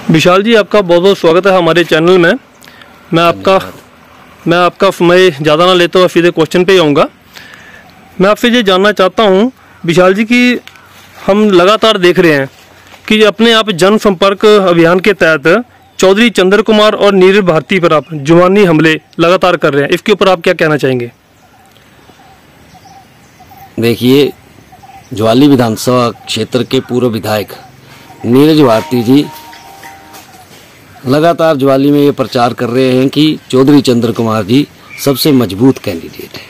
विशाल जी, आपका बहुत बहुत स्वागत है हमारे चैनल में। मैं आपका समय ज़्यादा ना लेता हुआ सीधे क्वेश्चन पे ही आऊँगा। मैं आपसे ये जानना चाहता हूँ विशाल जी कि हम लगातार देख रहे हैं कि अपने आप जनसंपर्क अभियान के तहत चौधरी चंद्र कुमार और नीरज भारती पर आप जुबानी हमले लगातार कर रहे हैं। इसके ऊपर आप क्या कहना चाहेंगे? देखिए, ज्वाली विधानसभा क्षेत्र के पूर्व विधायक नीरज भारती जी लगातार ज्वाली में ये प्रचार कर रहे हैं कि चौधरी चंद्र कुमार जी सबसे मजबूत कैंडिडेट है।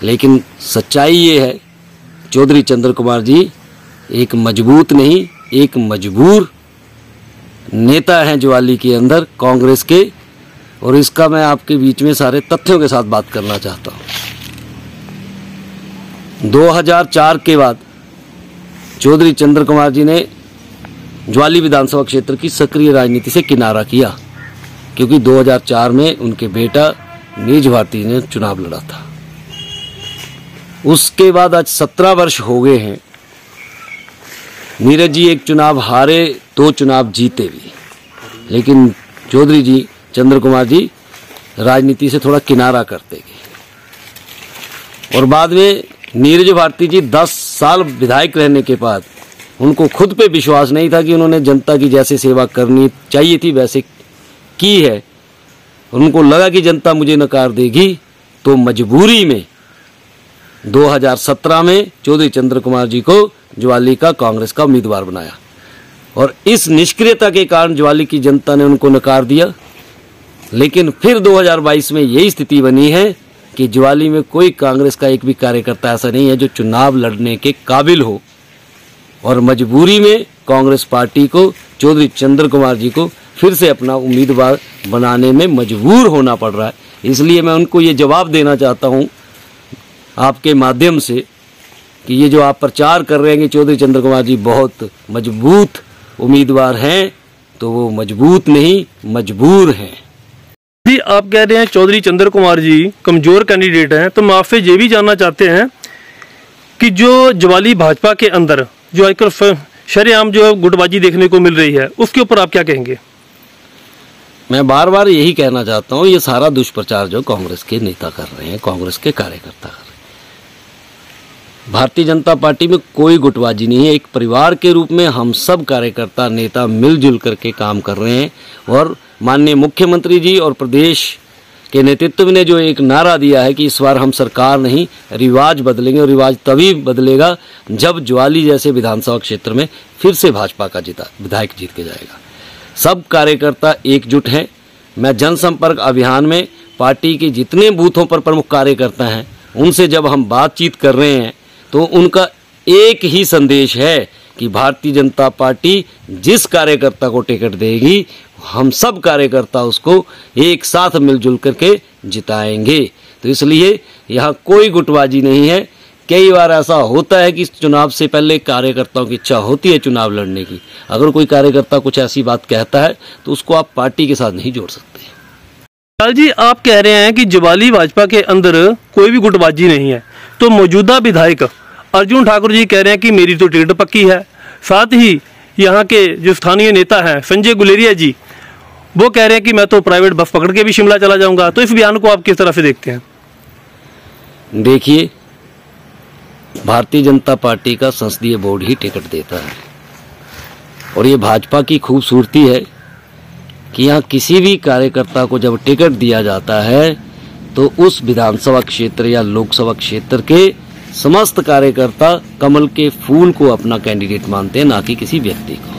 लेकिन सच्चाई ये है, चौधरी चंद्र कुमार जी एक मजबूत नहीं, एक मजबूर नेता हैं ज्वाली के अंदर कांग्रेस के। और इसका मैं आपके बीच में सारे तथ्यों के साथ बात करना चाहता हूँ। 2004 के बाद चौधरी चंद्र कुमार जी ने ज्वाली विधानसभा क्षेत्र की सक्रिय राजनीति से किनारा किया, क्योंकि 2004 में उनके बेटा नीरज भारती ने चुनाव लड़ा था। उसके बाद आज 17 वर्ष हो गए हैं। नीरज जी एक चुनाव हारे, 2 चुनाव जीते भी, लेकिन चौधरी जी चंद्र कुमार जी राजनीति से थोड़ा किनारा करते गए। और बाद में नीरज भारती जी 10 साल विधायक रहने के बाद उनको खुद पे विश्वास नहीं था कि उन्होंने जनता की जैसे सेवा करनी चाहिए थी वैसे की है। उनको लगा कि जनता मुझे नकार देगी, तो मजबूरी में 2017 में चौधरी चंद्र कुमार जी को ज्वाली का कांग्रेस का उम्मीदवार बनाया। और इस निष्क्रियता के कारण ज्वाली की जनता ने उनको नकार दिया। लेकिन फिर 2022 में यही स्थिति बनी है कि ज्वाली में कोई कांग्रेस का एक भी कार्यकर्ता ऐसा नहीं है जो चुनाव लड़ने के काबिल हो। और मजबूरी में कांग्रेस पार्टी को चौधरी चंद्र कुमार जी को फिर से अपना उम्मीदवार बनाने में मजबूर होना पड़ रहा है। इसलिए मैं उनको ये जवाब देना चाहता हूँ आपके माध्यम से कि ये जो आप प्रचार कर रहे हैं कि चौधरी चंद्र कुमार जी बहुत मजबूत उम्मीदवार हैं, तो वो मजबूत नहीं, मजबूर हैं। जी, आप कह रहे हैं चौधरी चंद्र कुमार जी कमज़ोर कैंडिडेट हैं, तो मैं आपसे ये भी जानना चाहते हैं कि जो ज्वाली भाजपा के अंदर जो आजकल शरेआम जो गुटबाजी देखने को मिल रही है, उसके ऊपर आप क्या कहेंगे? मैं बार बार यही कहना चाहता हूँ, ये सारा दुष्प्रचार जो कांग्रेस के नेता कर रहे हैं, कांग्रेस के कार्यकर्ता कर रहे हैं। भारतीय जनता पार्टी में कोई गुटबाजी नहीं है। एक परिवार के रूप में हम सब कार्यकर्ता नेता मिलजुल करके काम कर रहे हैं। और माननीय मुख्यमंत्री जी और प्रदेश के नेतृत्व ने जो एक नारा दिया है कि इस बार हम सरकार नहीं रिवाज बदलेंगे, और रिवाज तभी बदलेगा जब ज्वाली जैसे विधानसभा क्षेत्र में फिर से भाजपा का विधायक जीत के जाएगा। सब कार्यकर्ता एकजुट हैं। मैं जनसंपर्क अभियान में पार्टी के जितने बूथों पर प्रमुख कार्यकर्ता हैं उनसे जब हम बातचीत कर रहे हैं तो उनका एक ही संदेश है कि भारतीय जनता पार्टी जिस कार्यकर्ता को टिकट देगी, हम सब कार्यकर्ता उसको एक साथ मिलजुल करके जिताएंगे। तो इसलिए यहाँ कोई गुटबाजी नहीं है। कई बार ऐसा होता है कि चुनाव से पहले कार्यकर्ताओं की इच्छा होती है चुनाव लड़ने की। अगर कोई कार्यकर्ता कुछ ऐसी बात कहता है तो उसको आप पार्टी के साथ नहीं जोड़ सकते। विशाल जी, आप कह रहे हैं कि ज्वाली भाजपा के अंदर कोई भी गुटबाजी नहीं है, तो मौजूदा विधायक अर्जुन ठाकुर जी कह रहे हैं कि मेरी तो टिकट पक्की है। साथ ही यहाँ के जो स्थानीय नेता हैं संजय गुलेरिया जी, वो कह रहे हैं कि मैं तो प्राइवेट बस पकड़ के भी शिमला चला जाऊंगा। तो इस बयान को आप किस तरह से देखते हैं? देखिए, भारतीय जनता पार्टी का संसदीय बोर्ड ही टिकट देता है। और ये भाजपा की खूबसूरती है कि यहाँ किसी भी कार्यकर्ता को जब टिकट दिया जाता है तो उस विधानसभा क्षेत्र या लोकसभा क्षेत्र के समस्त कार्यकर्ता कमल के फूल को अपना कैंडिडेट मानते हैं, ना कि किसी व्यक्ति को।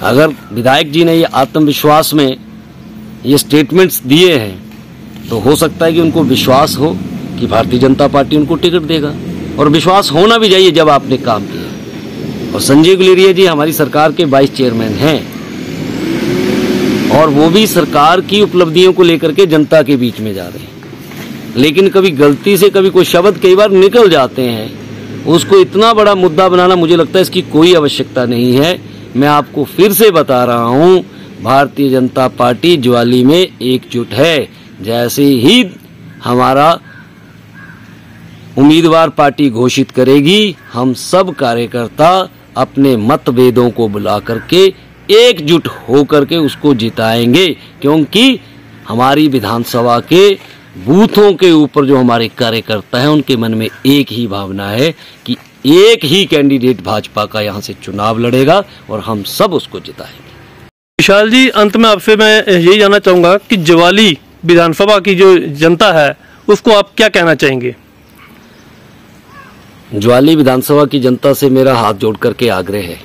अगर विधायक जी ने ये आत्मविश्वास में ये स्टेटमेंट्स दिए हैं तो हो सकता है कि उनको विश्वास हो कि भारतीय जनता पार्टी उनको टिकट देगा, और विश्वास होना भी चाहिए जब आपने काम किया। और संजय गुलेरिया जी हमारी सरकार के वाइस चेयरमैन हैं, और वो भी सरकार की उपलब्धियों को लेकर के जनता के बीच में जा रहे हैं। लेकिन कभी गलती से कभी कोई शब्द कई बार निकल जाते हैं, उसको इतना बड़ा मुद्दा बनाना मुझे लगता है इसकी कोई आवश्यकता नहीं है। मैं आपको फिर से बता रहा हूं, भारतीय जनता पार्टी ज्वाली में एकजुट है। जैसे ही हमारा उम्मीदवार पार्टी घोषित करेगी, हम सब कार्यकर्ता अपने मतभेदों को बुला करके एकजुट होकर के उसको जिताएंगे, क्योंकि हमारी विधानसभा के बूथों के ऊपर जो हमारे कार्यकर्ता हैं उनके मन में एक ही भावना है कि एक ही कैंडिडेट भाजपा का यहाँ से चुनाव लड़ेगा और हम सब उसको जिताएंगे। विशाल जी, अंत में आपसे मैं यही जानना चाहूँगा कि ज्वाली विधानसभा की जो जनता है उसको आप क्या कहना चाहेंगे? ज्वाली विधानसभा की जनता से मेरा हाथ जोड़ करके आग्रह है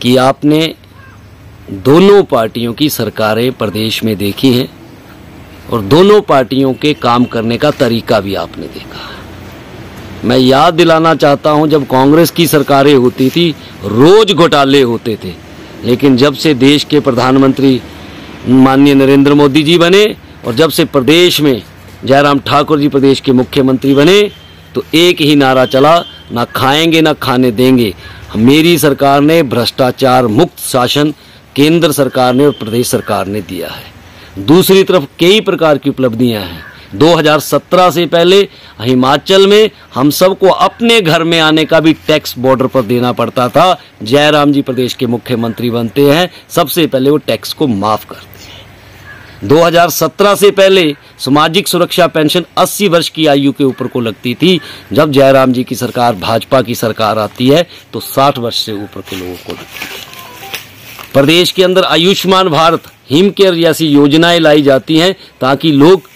कि आपने दोनों पार्टियों की सरकारें प्रदेश में देखी हैं और दोनों पार्टियों के काम करने का तरीका भी आपने देखा है। मैं याद दिलाना चाहता हूं, जब कांग्रेस की सरकारें होती थी रोज घोटाले होते थे, लेकिन जब से देश के प्रधानमंत्री माननीय नरेंद्र मोदी जी बने और जब से प्रदेश में जयराम ठाकुर जी प्रदेश के मुख्यमंत्री बने तो एक ही नारा चला, ना खाएंगे ना खाने देंगे। मेरी सरकार ने भ्रष्टाचार मुक्त शासन केंद्र सरकार ने और प्रदेश सरकार ने दिया है। दूसरी तरफ कई प्रकार की उपलब्धियां हैं। 2017 से पहले हिमाचल में हम सबको अपने घर में आने का भी टैक्स बॉर्डर पर देना पड़ता था। जयराम जी प्रदेश के मुख्यमंत्री बनते हैं, सबसे पहले वो टैक्स को माफ करते हैं। 2017 से पहले सामाजिक सुरक्षा पेंशन 80 वर्ष की आयु के ऊपर को लगती थी। जब जयराम जी की सरकार भाजपा की सरकार आती है तो 60 वर्ष से ऊपर के लोगों को लगती है। प्रदेश के अंदर आयुष्मान भारत, हिम केयर जैसी योजनाएं लाई जाती हैं ताकि लोग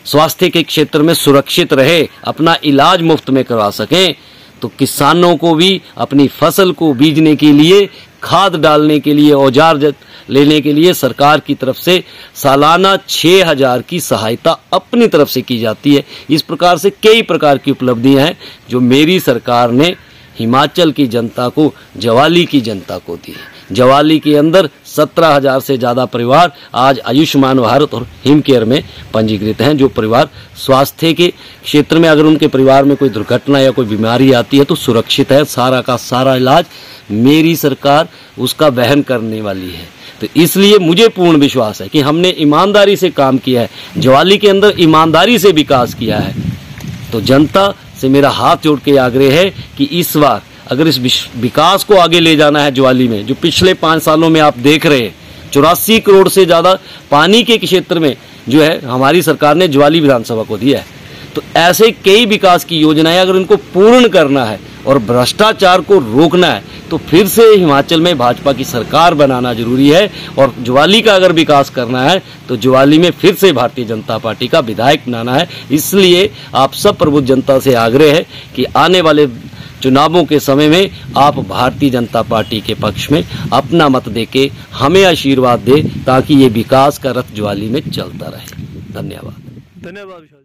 स्वास्थ्य के क्षेत्र में सुरक्षित रहे, अपना इलाज मुफ्त में करवा सकें। तो किसानों को भी अपनी फसल को बीजने के लिए, खाद डालने के लिए, औजार लेने के लिए सरकार की तरफ से सालाना 6,000 की सहायता अपनी तरफ से की जाती है। इस प्रकार से कई प्रकार की उपलब्धियां हैं जो मेरी सरकार ने हिमाचल की जनता को, ज्वाली की जनता को दी है। ज्वाली के अंदर 17,000 से ज़्यादा परिवार आज आयुष्मान भारत और हिम केयर में पंजीकृत हैं। जो परिवार स्वास्थ्य के क्षेत्र में अगर उनके परिवार में कोई दुर्घटना या कोई बीमारी आती है तो सुरक्षित है, सारा का सारा इलाज मेरी सरकार उसका वहन करने वाली है। तो इसलिए मुझे पूर्ण विश्वास है कि हमने ईमानदारी से काम किया है, ज्वाली के अंदर ईमानदारी से विकास किया है। तो जनता से मेरा हाथ जोड़ के आग्रह है कि इस बार अगर इस विकास को आगे ले जाना है ज्वाली में, जो पिछले 5 सालों में आप देख रहे हैं 84 करोड़ से ज़्यादा पानी के क्षेत्र में जो है हमारी सरकार ने ज्वाली विधानसभा को दिया है। तो ऐसे कई विकास की योजनाएं अगर इनको पूर्ण करना है और भ्रष्टाचार को रोकना है तो फिर से हिमाचल में भाजपा की सरकार बनाना जरूरी है। और ज्वाली का अगर विकास करना है तो ज्वाली में फिर से भारतीय जनता पार्टी का विधायक बनाना है। इसलिए आप सब प्रबुद्ध जनता से आग्रह है कि आने वाले चुनावों के समय में आप भारतीय जनता पार्टी के पक्ष में अपना मत देके हमें आशीर्वाद दे ताकि ये विकास का रथ ज्वाली में चलता रहे। धन्यवाद। धन्यवाद।